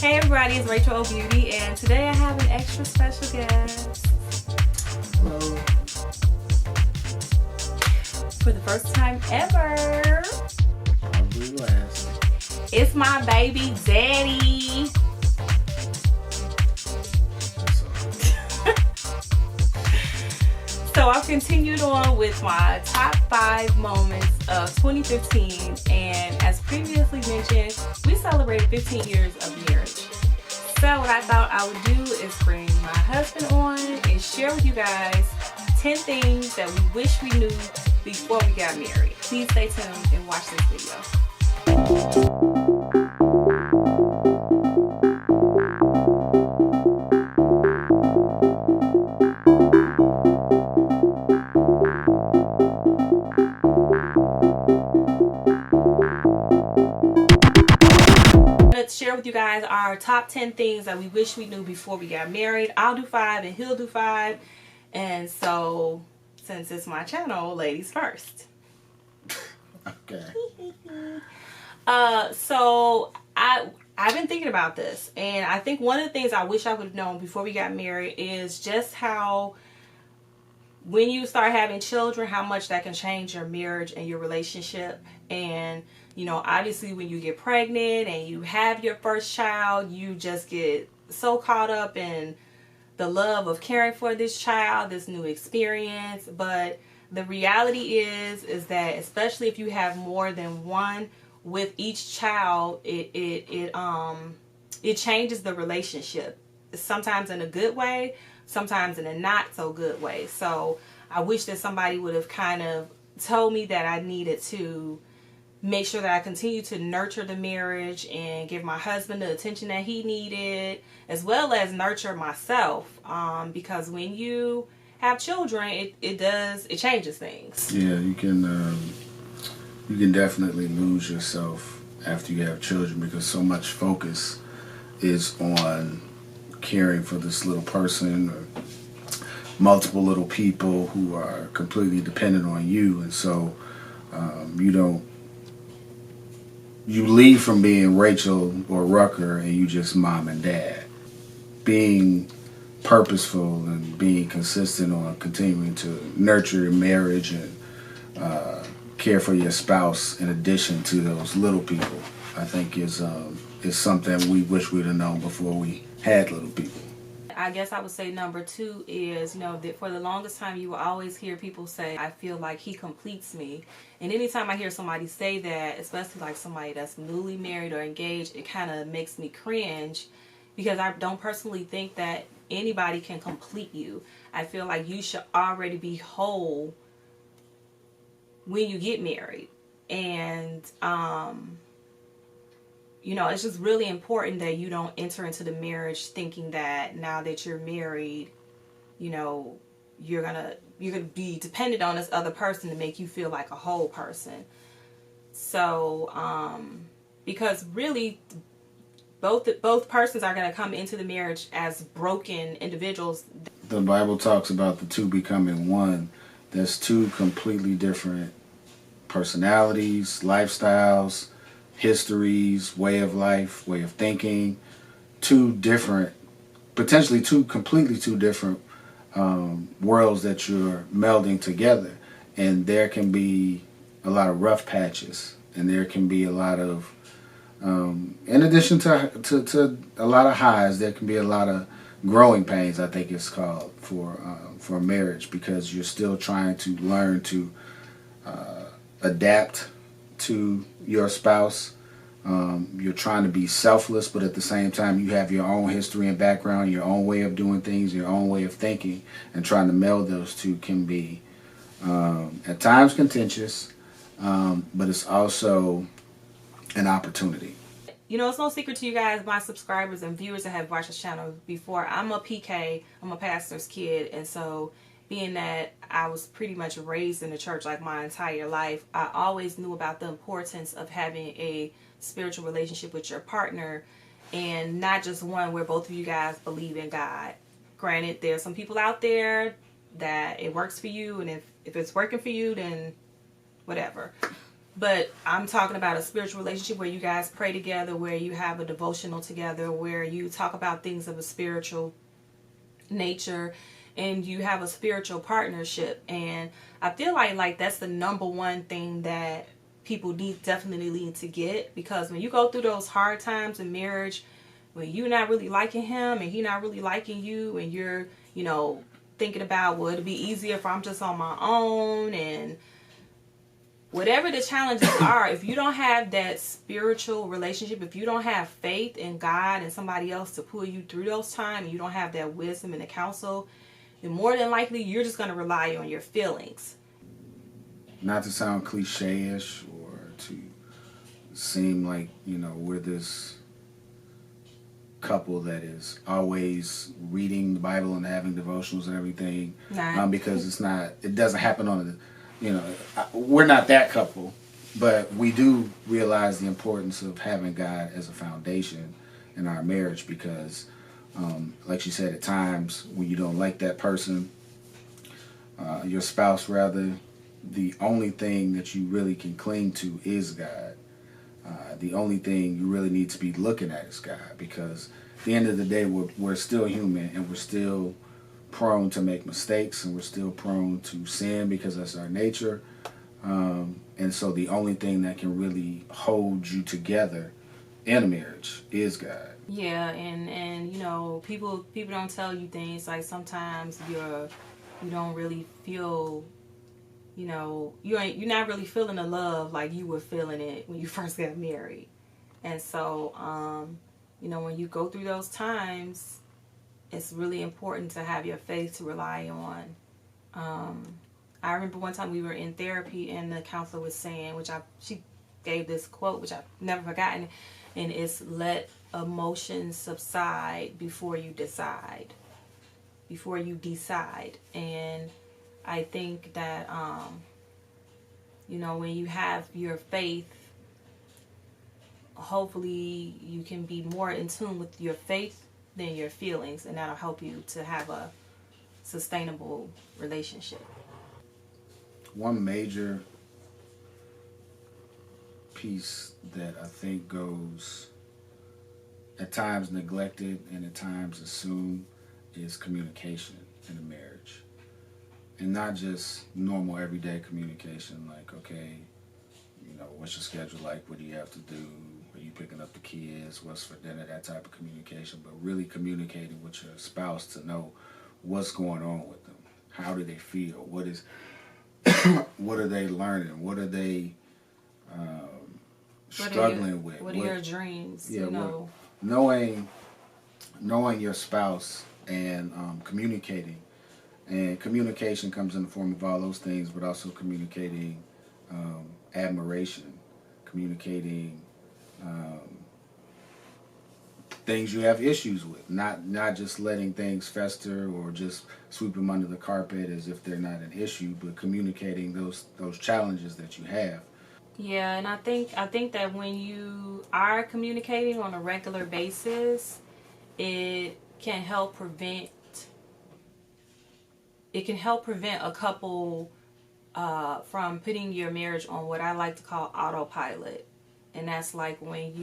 Hey everybody, it's Rachel O Beauty, and today I have an extra special guest. Hello. For the first time ever, Probably last. it's my baby daddy. So I've continued on with my top 5 moments of 2015, and as previously mentioned, we celebrated 15 years of marriage. So what I thought I would do is bring my husband on and share with you guys 10 things that we wish we knew before we got married. Please stay tuned and watch this video. Let's share with you guys our top 10 things that we wish we knew before we got married. I'll do 5 and he'll do 5. And so, since it's my channel, ladies first. Okay. So I've been thinking about this, and I think one of the things I wish I would have known before we got married is just how when you start having children, how much that can change your marriage and your relationship. And you know, obviously when you get pregnant and you have your first child, you just get so caught up in the love of caring for this child, this new experience. But the reality is that especially if you have more than one, with each child, it changes the relationship. Sometimes in a good way, sometimes in a not so good way. So I wish that somebody would have kind of told me that I needed to make sure that I continue to nurture the marriage and give my husband the attention that he needed, as well as nurture myself. Because when you have children, it changes things. Yeah, you can definitely lose yourself after you have children because so much focus is on caring for this little person or multiple little people who are completely dependent on you, and so you leave from being Rachel or Rucker and you just mom and dad. Being purposeful and being consistent on continuing to nurture your marriage and care for your spouse in addition to those little people, I think is something we wish we'd have known before we had little people. I guess I would say number 2 is, you know, that for the longest time you will always hear people say, I feel like he completes me. And anytime I hear somebody say that, especially like somebody that's newly married or engaged, it kind of makes me cringe because I don't personally think that anybody can complete you. I feel like you should already be whole when you get married. And you know, it's just really important that you don't enter into the marriage thinking that now that you're married, you know, you're gonna be dependent on this other person to make you feel like a whole person. So because really both persons are going to come into the marriage as broken individuals. The Bible talks about the two becoming one. There's two completely different personalities, lifestyles, histories, way of life, way of thinking. Potentially completely two different worlds that you're melding together. And there can be a lot of rough patches. And there can be a lot of, in addition to a lot of highs, there can be a lot of growing pains, I think it's called, for marriage, because you're still trying to learn to adapt to your spouse. You're trying to be selfless, but at the same time you have your own history and background, your own way of doing things, your own way of thinking, and trying to meld those two can be at times contentious, but it's also an opportunity. You know, it's no secret to you guys, my subscribers and viewers that have watched this channel before. I'm a PK, I'm a pastor's kid, and so being that I was pretty much raised in the church like my entire life, I always knew about the importance of having a spiritual relationship with your partner, and not just one where both of you guys believe in God. Granted, there's some people out there that it works for you, and if it's working for you, then whatever. But I'm talking about a spiritual relationship where you guys pray together, where you have a devotional together, where you talk about things of a spiritual nature, and you have a spiritual partnership. And I feel like that's the number one thing that people definitely need to get, because when you go through those hard times in marriage, when you're not really liking him and he not really liking you, and you're, thinking about, well, it'd be easier if I'm just on my own, and whatever the challenges are, if you don't have that spiritual relationship, if you don't have faith in God and somebody else to pull you through those times, and you don't have that wisdom and the counsel, then more than likely you're just going to rely on your feelings. Not to sound cliche-ish or to seem like, we're this couple that is always reading the Bible and having devotionals and everything, because it doesn't happen on we're not that couple, but we do realize the importance of having God as a foundation in our marriage, because like she said, at times when you don't like that person, your spouse rather, the only thing that you really can cling to is God. The only thing you really need to be looking at is God, because at the end of the day, we're still human, and we're still prone to make mistakes, and we're still prone to sin because that's our nature. And so the only thing that can really hold you together in a marriage is God. Yeah, and people don't tell you things like sometimes you don't really feel, you're not really feeling the love like you were feeling it when you first got married. And so when you go through those times, it's really important to have your faith to rely on. I remember one time we were in therapy, and the counselor was saying, she gave this quote which I've never forgotten, and it's, let emotions subside before you decide. And I think that when you have your faith, hopefully you can be more in tune with your faith than your feelings, and that'll help you to have a sustainable relationship. One major piece that I think goes at times neglected and at times assumed is communication in a marriage. And not just normal everyday communication, like, okay, what's your schedule like? What do you have to do? Are you picking up the kids? What's for dinner? That type of communication. But really communicating with your spouse to know what's going on with them. How do they feel? What are they learning? What are they struggling with? What are your dreams? Yeah, knowing your spouse and communicating. And communication comes in the form of all those things, but also communicating admiration, communicating things you have issues with, not just letting things fester or just sweep them under the carpet as if they're not an issue, but communicating those challenges that you have. Yeah, and I think that when you are communicating on a regular basis, it can help prevent a couple from putting your marriage on what I like to call autopilot. And that's like when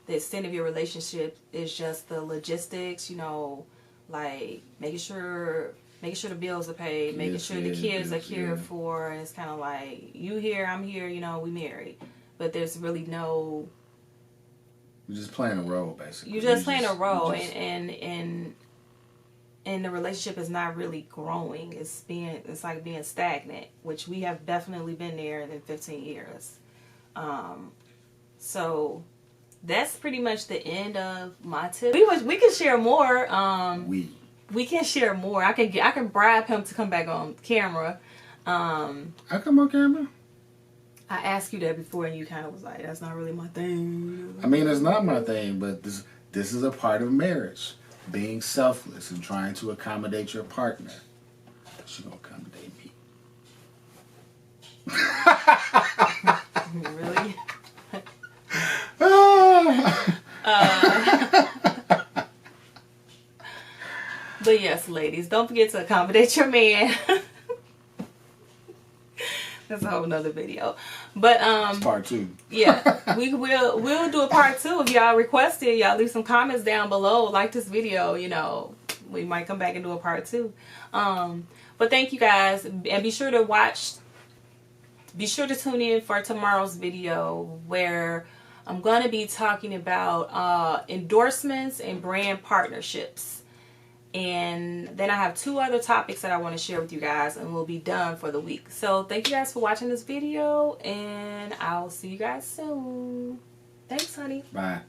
the extent of your relationship is just the logistics, like making sure the bills are paid, making sure the kids are cared for, and it's kind of like, you here, I'm here, we married. But there's really no... You're just playing a role, basically. You're just playing a role, and the relationship is not really growing. It's like being stagnant, which we have definitely been there in 15 years. So that's pretty much the end of my tip. We can share more. We can share more. I can bribe him to come back on camera. I come on camera? I asked you that before, and you kind of was like, "That's not really my thing." I mean, it's not my thing, but this is a part of marriage. Being selfless and trying to accommodate your partner. She gonna accommodate me. Really? But yes, ladies, don't forget to accommodate your man. That's a whole nother video. But Part 2. Yeah, we'll do a part 2 if y'all request it. Y'all leave some comments down below. Like this video, you know, we might come back and do a part 2. But thank you guys, and be sure to tune in for tomorrow's video where I'm going to be talking about endorsements and brand partnerships. And then I have 2 other topics that I want to share with you guys, and we'll be done for the week. So thank you guys for watching this video, and I'll see you guys soon. Thanks, honey. Bye.